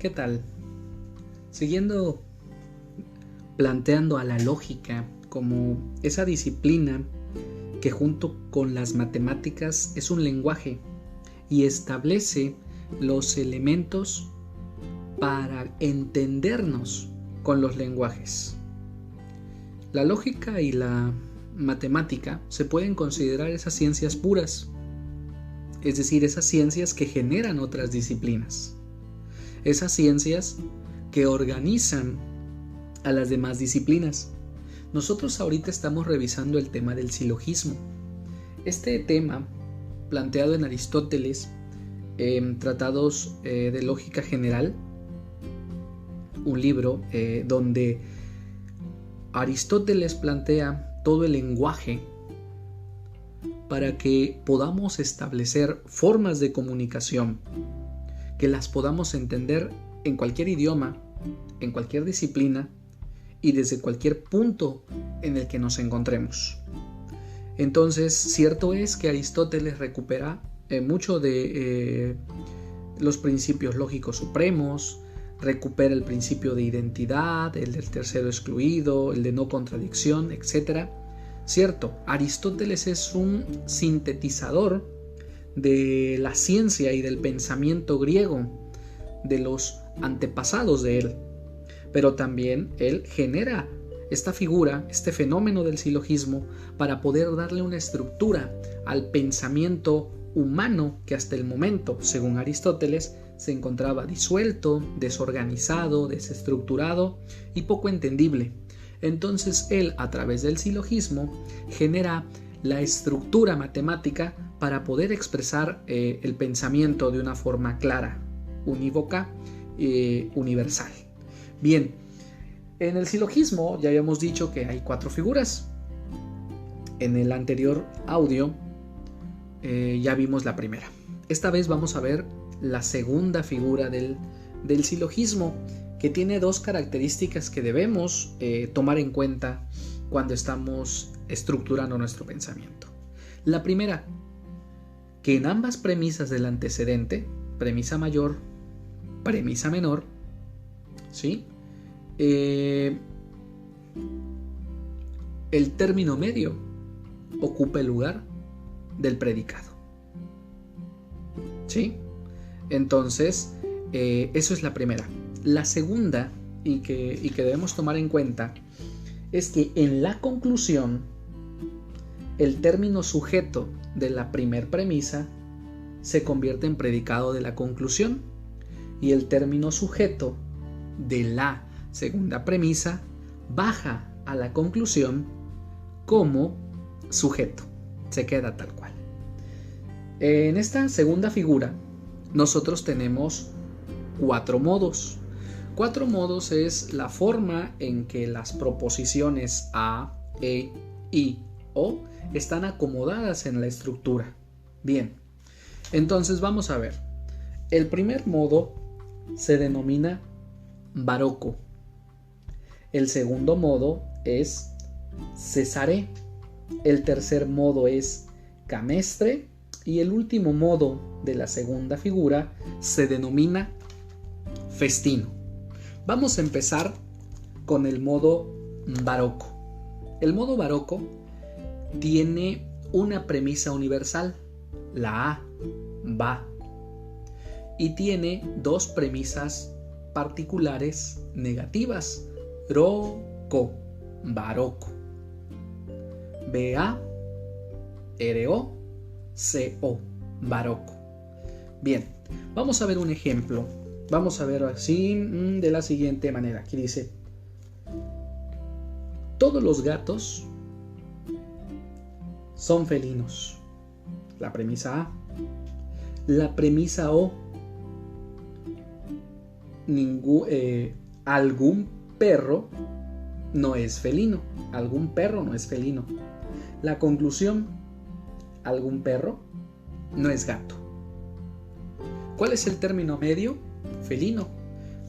¿Qué tal? Siguiendo planteando a la lógica como esa disciplina que junto con las matemáticas es un lenguaje y establece los elementos para entendernos con los lenguajes. La lógica y la matemática se pueden considerar esas ciencias puras, es decir, esas ciencias que generan otras disciplinas, esas ciencias que organizan a las demás disciplinas. Nosotros ahorita estamos revisando el tema del silogismo. Este tema, planteado en Aristóteles, en Tratados de Lógica General, un libro donde Aristóteles plantea todo el lenguaje para que podamos establecer formas de comunicación, que las podamos entender en cualquier idioma, en cualquier disciplina y desde cualquier punto en el que nos encontremos. Entonces, cierto es que Aristóteles recupera mucho de los principios lógicos supremos, recupera el principio de identidad, el del tercero excluido, el de no contradicción, etc. Cierto, Aristóteles es un sintetizador de la ciencia y del pensamiento griego, de los antepasados de él, pero también él genera esta figura, este fenómeno del silogismo para poder darle una estructura al pensamiento humano que hasta el momento, según Aristóteles, se encontraba disuelto, desorganizado, desestructurado y poco entendible. Entonces él, a través del silogismo, genera la estructura matemática para poder expresar el pensamiento de una forma clara, unívoca, universal. Bien, en el silogismo ya habíamos dicho que hay 4 figuras. En el anterior audio ya vimos la primera. Esta vez vamos a ver la segunda figura del silogismo, que tiene 2 características que debemos tomar en cuenta cuando estamos estructurando nuestro pensamiento. La primera, que en ambas premisas del antecedente, premisa mayor, premisa menor, ¿sí? El término medio ocupa el lugar del predicado, ¿sí? Entonces, eso es la primera. La segunda, y que debemos tomar en cuenta, es que en la conclusión, el término sujeto de la primer premisa se convierte en predicado de la conclusión, y el término sujeto de la segunda premisa baja a la conclusión como sujeto, se queda tal cual. En esta segunda figura nosotros tenemos 4 modos. 4 modos es la forma en que las proposiciones a, e, i, o están acomodadas en la estructura. Bien, entonces vamos a ver. El primer modo se denomina barocco. El segundo modo es cesaré. El tercer modo es camestre. Y el último modo de la segunda figura se denomina festino. Vamos a empezar con el modo barocco. El modo barocco tiene una premisa universal, la A, va, y tiene 2 premisas particulares negativas, roco, barocco, ba, reo, co, barocco. Bien, vamos a ver un ejemplo. Vamos a ver así de la siguiente manera. Aquí dice: todos los gatos son felinos. La premisa A. La premisa O: algún perro no es felino. Algún perro no es felino. La conclusión: algún perro no es gato. ¿Cuál es el término medio? Felino.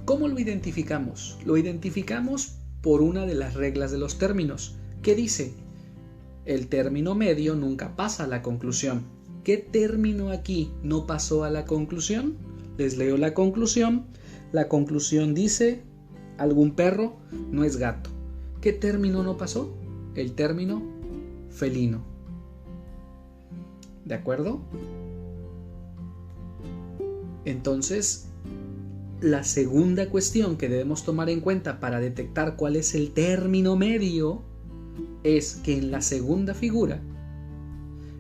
¿Cómo lo identificamos? Lo identificamos por una de las reglas de los términos, que dice: el término medio nunca pasa a la conclusión. ¿Qué término aquí no pasó a la conclusión? Les leo la conclusión. La conclusión dice, algún perro no es gato. ¿Qué término no pasó? El término felino. ¿De acuerdo? Entonces, la segunda cuestión que debemos tomar en cuenta para detectar cuál es el término medio es que en la segunda figura,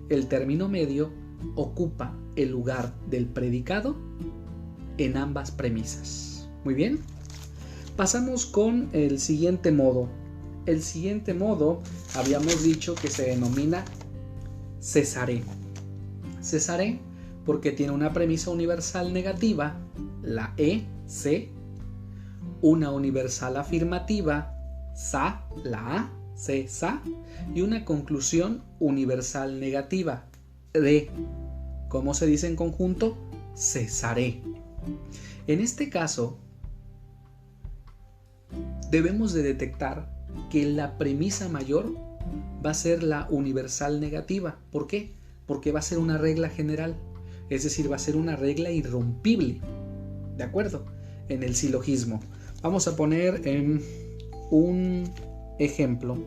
el término medio ocupa el lugar del predicado en ambas premisas. Muy bien. Pasamos con el siguiente modo. El siguiente modo habíamos dicho que se denomina cesaré. Cesaré porque tiene una premisa universal negativa, la C, una universal afirmativa, sa, la A, C, sa, y una conclusión universal negativa, D. ¿Cómo se dice en conjunto? Cesaré. En este caso, debemos de detectar que la premisa mayor va a ser la universal negativa. ¿Por qué? Porque va a ser una regla general, es decir, va a ser una regla irrompible. ¿De acuerdo? En el silogismo. Vamos a poner un ejemplo.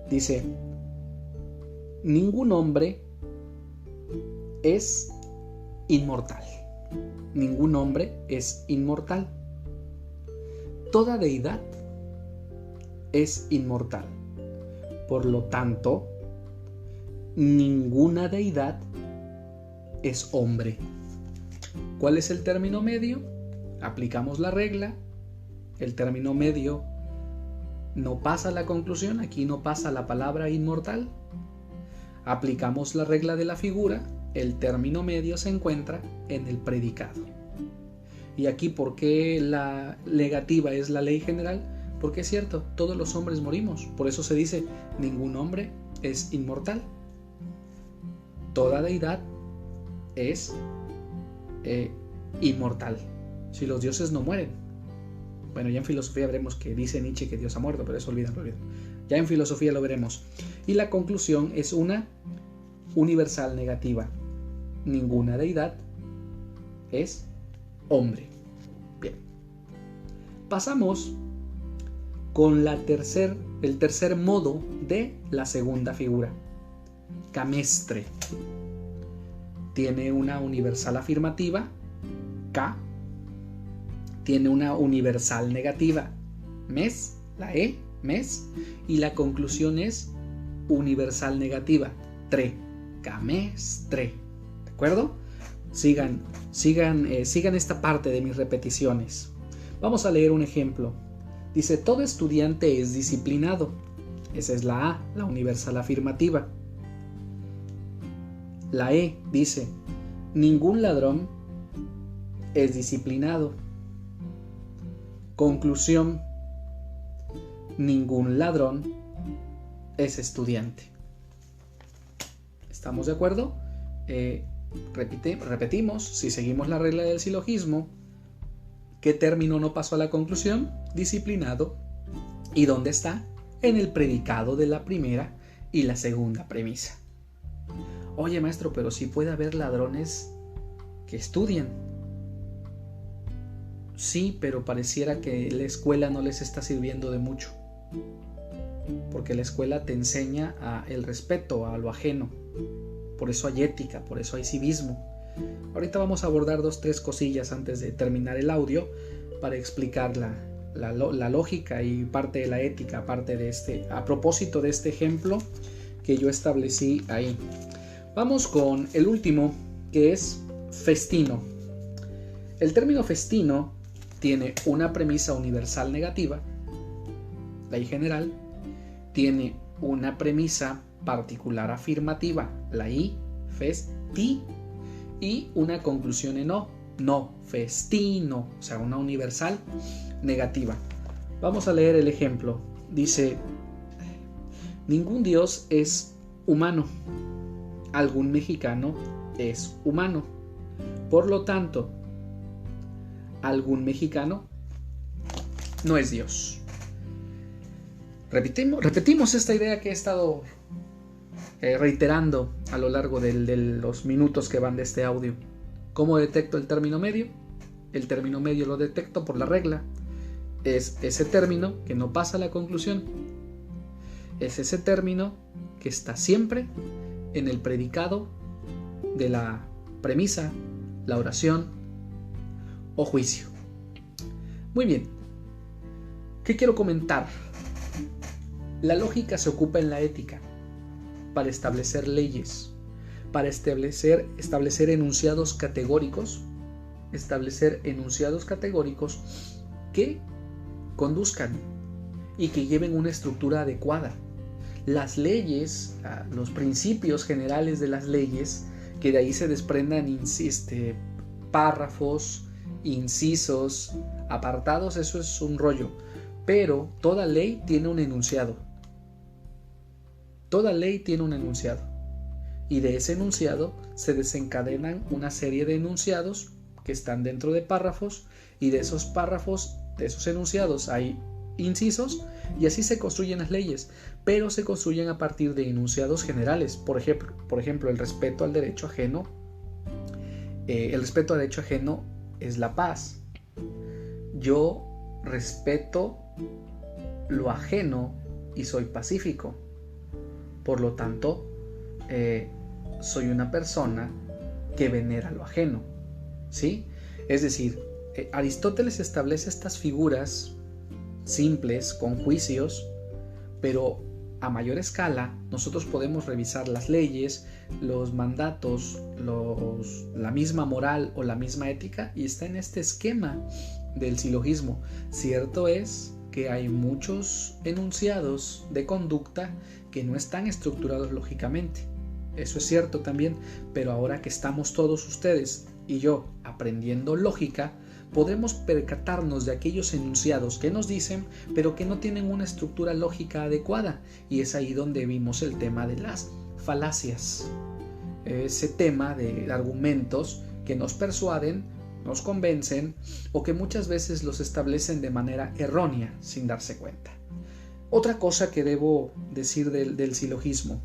Dice, ningún hombre es inmortal. Ningún hombre es inmortal. Toda deidad es inmortal. Por lo tanto, ninguna deidad es hombre. ¿Cuál es el término medio? Aplicamos la regla. El término medio no pasa la conclusión, aquí no pasa la palabra inmortal. Aplicamos la regla de la figura, el término medio se encuentra en el predicado. Y aquí, ¿por qué la negativa es la ley general? Porque es cierto, todos los hombres morimos. Por eso se dice, ningún hombre es inmortal. Toda deidad es inmortal. Si los dioses no mueren. Bueno, ya en filosofía veremos que dice Nietzsche que Dios ha muerto, pero eso olvidan. Ya en filosofía lo veremos. Y la conclusión es una universal negativa. Ninguna deidad es hombre. Bien. Pasamos con el tercer modo de la segunda figura. Camestre. Tiene una universal afirmativa, K. Tiene una universal negativa, mes, la E, mes. Y la conclusión es universal negativa, tre, camestre. ¿De acuerdo? Sigan esta parte de mis repeticiones. Vamos a leer un ejemplo. Dice, todo estudiante es disciplinado. Esa es la A, la universal afirmativa. La E dice, ningún ladrón es disciplinado. Conclusión, ningún ladrón es estudiante. ¿Estamos de acuerdo? Repetimos, si seguimos la regla del silogismo, ¿qué término no pasó a la conclusión? Disciplinado. ¿Y dónde está? En el predicado de la primera y la segunda premisa. Oye, maestro, pero sí puede haber ladrones que estudian. Sí, pero pareciera que la escuela no les está sirviendo de mucho. Porque la escuela te enseña el respeto a lo ajeno. Por eso hay ética, por eso hay civismo. Ahorita vamos a abordar 2-3 cosillas antes de terminar el audio para explicar la lógica y parte de la ética, a propósito de este ejemplo que yo establecí ahí. Vamos con el último, que es festino. El término festino tiene una premisa universal negativa, la I general, tiene una premisa particular afirmativa, la I, festi, y una conclusión en O, no festino, o sea, una universal negativa. Vamos a leer el ejemplo. Dice, ningún dios es humano. Algún mexicano es humano. Por lo tanto, algún mexicano no es Dios. Repetimos esta idea que he estado reiterando a lo largo de los minutos que van de este audio. ¿Cómo detecto el término medio? El término medio lo detecto por la regla. Es ese término que no pasa a la conclusión. Es ese término que está siempre en el predicado de la premisa, la oración o juicio. Muy bien. ¿Qué quiero comentar? La lógica se ocupa en la ética para establecer leyes, para establecer enunciados categóricos, que conduzcan y que lleven una estructura adecuada. Las leyes, los principios generales de las leyes, que de ahí se desprendan párrafos, incisos, apartados, eso es un rollo. Pero toda ley tiene un enunciado. Toda ley tiene un enunciado. Y de ese enunciado se desencadenan una serie de enunciados que están dentro de párrafos, y de esos párrafos, de esos enunciados, hay incisos, y así se construyen las leyes, pero se construyen a partir de enunciados generales. Por ejemplo, el respeto al derecho ajeno. El respeto al derecho ajeno es la paz. Yo respeto lo ajeno y soy pacífico. Por lo tanto, soy una persona que venera lo ajeno, ¿sí? Es decir, Aristóteles establece estas figuras simples, con juicios, pero a mayor escala nosotros podemos revisar las leyes, los mandatos, la misma moral o la misma ética, y está en este esquema del silogismo. Cierto es que hay muchos enunciados de conducta que no están estructurados lógicamente. Eso es cierto también, pero ahora que estamos todos ustedes y yo aprendiendo lógica, podremos percatarnos de aquellos enunciados que nos dicen, pero que no tienen una estructura lógica adecuada. Y es ahí donde vimos el tema de las falacias. Ese tema de argumentos que nos persuaden, nos convencen, o que muchas veces los establecen de manera errónea sin darse cuenta. Otra cosa que debo decir del silogismo.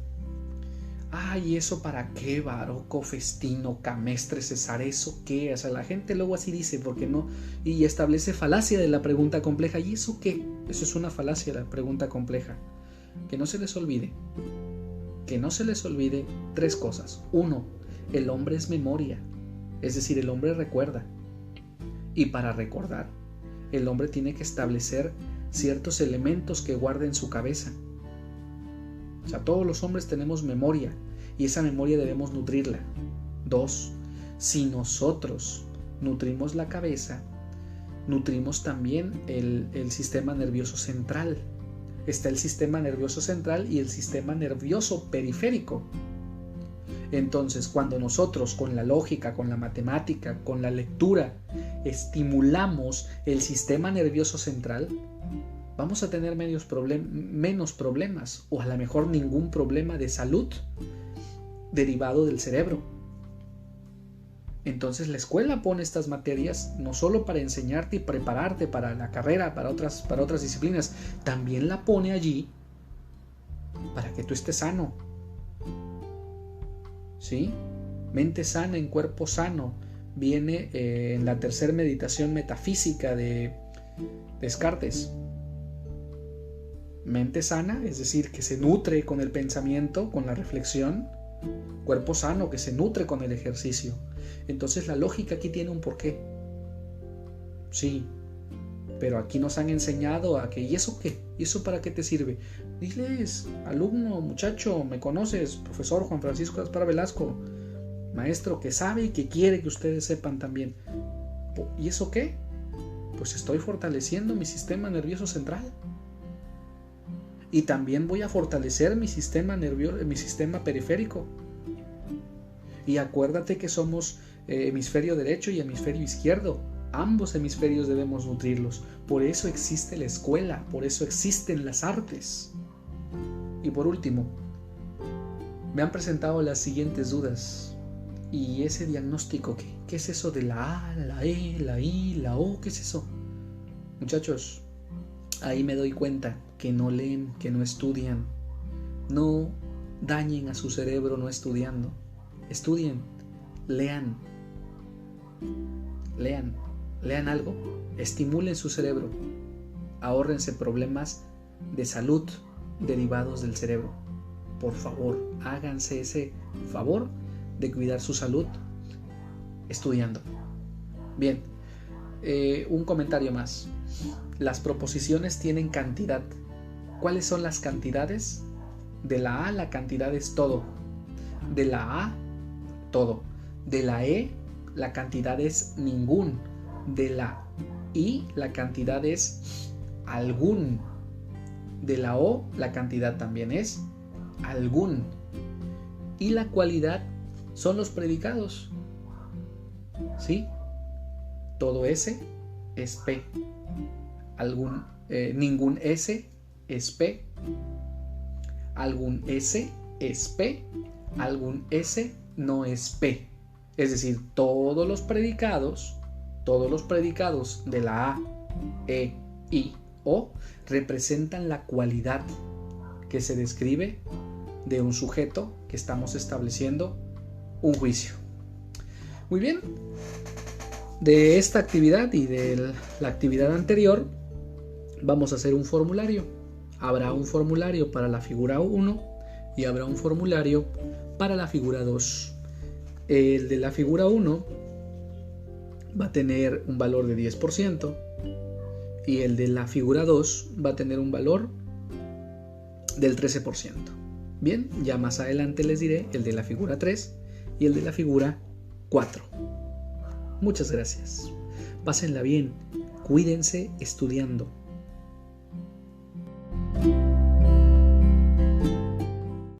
¿Y eso para qué? Baroco, Festino, Camestre, César, ¿eso qué? O sea, la gente luego así dice, ¿por qué no? Y establece falacia de la pregunta compleja. ¿Y eso qué? Eso es una falacia de la pregunta compleja. Que no se les olvide. Que no se les olvide 3 cosas. 1. El hombre es memoria. Es decir, el hombre recuerda. Y para recordar, el hombre tiene que establecer ciertos elementos que guarde en su cabeza. O sea, todos los hombres tenemos memoria, y esa memoria debemos nutrirla. 2. Si nosotros nutrimos la cabeza, nutrimos también el sistema nervioso central. Está el sistema nervioso central y el sistema nervioso periférico. Entonces, cuando nosotros con la lógica, con la matemática, con la lectura, estimulamos el sistema nervioso central, vamos a tener menos problemas, o a lo mejor ningún problema de salud derivado del cerebro. Entonces la escuela pone estas materias no solo para enseñarte y prepararte para la carrera, para otras disciplinas, también la pone allí para que tú estés sano. ¿Sí? Mente sana en cuerpo sano. Viene en la tercera meditación metafísica de Descartes. Mente sana, es decir, que se nutre con el pensamiento, con la reflexión. Cuerpo sano, que se nutre con el ejercicio. Entonces la lógica aquí tiene un porqué. Sí, pero aquí nos han enseñado a que, ¿y eso qué? ¿Y eso para qué te sirve? Diles, alumno, muchacho, ¿me conoces? Profesor Juan Francisco Aspara Velasco, maestro que sabe y que quiere que ustedes sepan también. ¿Y eso qué? Pues estoy fortaleciendo mi sistema nervioso central. Y también voy a fortalecer mi sistema periférico. Y acuérdate que somos hemisferio derecho y hemisferio izquierdo. Ambos hemisferios debemos nutrirlos. Por eso existe la escuela, por eso existen las artes. Y por último, me han presentado las siguientes dudas. ¿Y ese diagnóstico qué? ¿Qué es eso de la A, la E, la I, la O? ¿Qué es eso? Muchachos, ahí me doy cuenta que no leen, que no estudian. No dañen a su cerebro no estudiando. Estudien, lean. lean algo, estimulen su cerebro, ahórrense problemas de salud derivados del cerebro. Por favor, háganse ese favor de cuidar su salud estudiando. Bien, un comentario más. Las proposiciones tienen cantidad. ¿Cuáles son las cantidades? De la A la cantidad es todo. De la A, todo. De la E, la cantidad es ningún. De la I, la cantidad es algún. De la O, la cantidad también es algún. Y la cualidad son los predicados. ¿Sí? Todo S es P. Ningún S es P. Algún S es P. Algún S no es P. Es decir, todos los predicados de la A, E, I, O representan la cualidad que se describe de un sujeto que estamos estableciendo un juicio. Muy bien, de esta actividad y de la actividad anterior vamos a hacer un formulario. Habrá un formulario para la figura 1 y habrá un formulario para la figura 2. El de la figura 1 va a tener un valor de 10% y el de la figura 2 va a tener un valor del 13%. Bien, ya más adelante les diré el de la figura 3 y el de la figura 4. Muchas gracias. Pásenla bien, cuídense estudiando.